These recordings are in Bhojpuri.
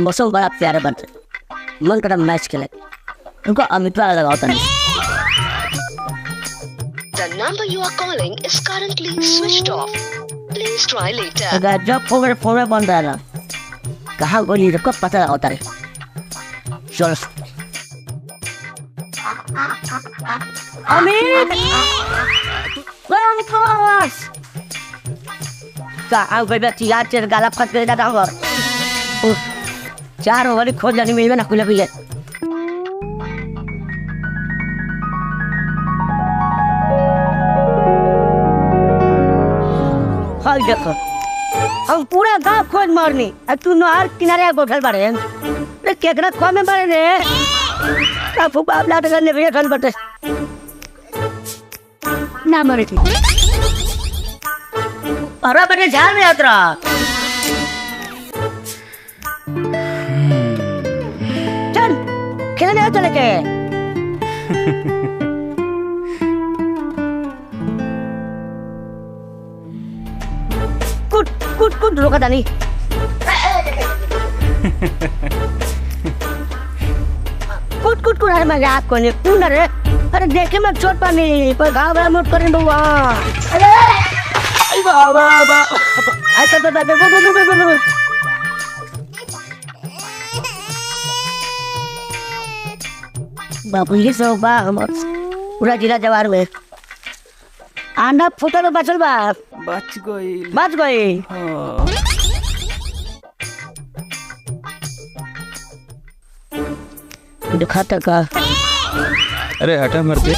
मौसम बड़ा प्यारा बनते मन करा मैच खेले उनको अमितवा लगाता नहीं। The number you are calling is currently switched off. Please try later. अगर जब फोन बंद है ना कहाँ गोली रखो पता होता है। चलो अमित कहाँ गई बच्ची यार तेरे गाला फट गया था और 4 ओवर खोज जाने में ना खुला भी है। हाँ देखो हम पूरा गांव खोज मारनी अब तू नहर किनारे बैठल बारे रे केकरा खो में बारे रे काफू बाबला तो करने भी ठन बटे ना मरे थी अरे बटे झाल में यात्रा चल खेलने आ चले के कुट रोका था नहीं कुट अरे मजाक को नहीं तू ना रे अरे देखे मैं चोट पानी पर घाव बड़ा मोट करें बुआ अरे बाबा ऐसा तो बापू ये सब बा पूरा जिला जवार में आंडा फुटल बचल बा बच गई हाँ। दिखाता का अरे हटा मरते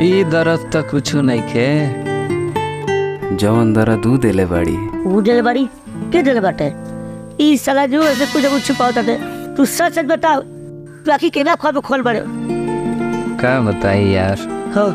ई दर्द तक कुछ नहीं खे जवन दर्द दूध देले बाड़ी के देले बाटे ई साला जो ऐसे कुछ छुपावता थे तू सच बता तू आखिर केना ख्वाब खोल बड़े क्या बताई यार हाँ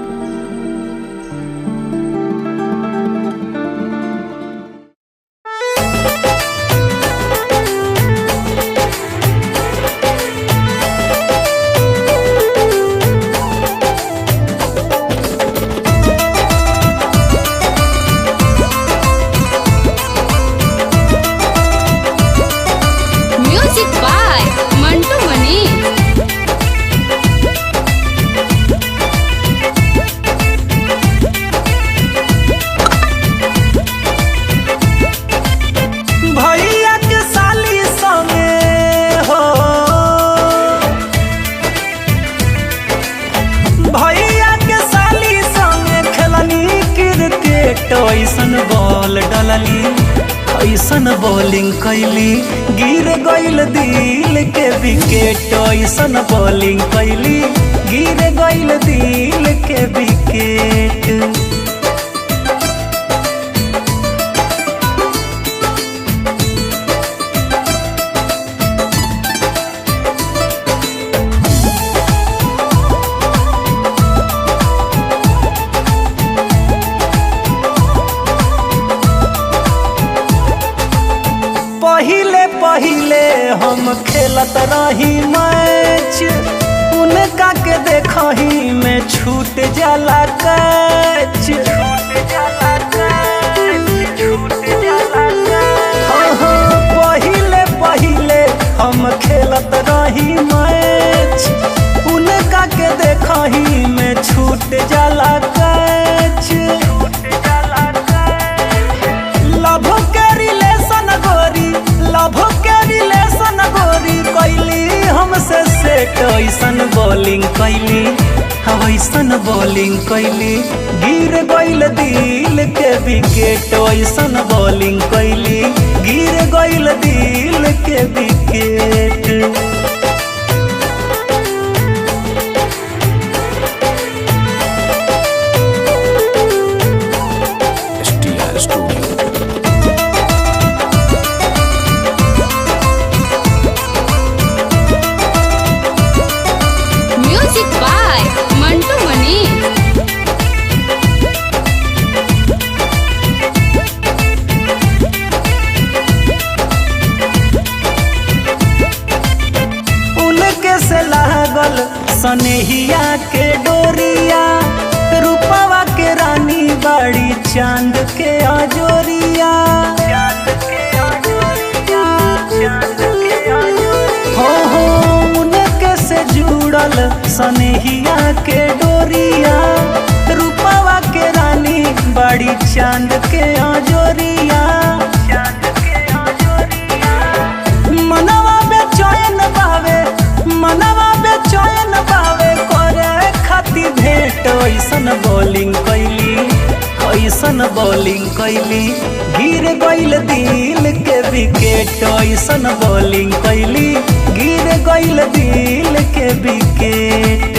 ऐसन बॉल डलली ऐसन बॉलिंग कैली गिर गईल दिल के विकेट ऐसन बॉलिंग कैली गिर गईल दिल के विकेट पहिले हम खेलत रही मैच उनका के देखही में छूट जाला कैच पहिले हम खेलत रही मैच उनका के देखही में छूट जाला कैच लव के रिलेशन गोरी कैली हमसे सेट ऐसन बॉलिंग कैली ऐसन बॉलिंग कैली गिर गईल दिल के विकेट ऐसन बॉलिंग कैली गिर गईल दिल के विकेट सनेहिया के डोरिया सनेहिया के डोरिया, रूपवा के रानी बड़ी चांद के अजोरिया। मनवा बेचैन बावे, मनवा बेचैन बावे, करे खाती भेंट ऐसन बॉलिंग कैली, ऐसन बॉलिंग कैली, गिर गइल दिल के विकेट। ऐसन बॉलिंग कैली, गिर गइल दिल के विकेट।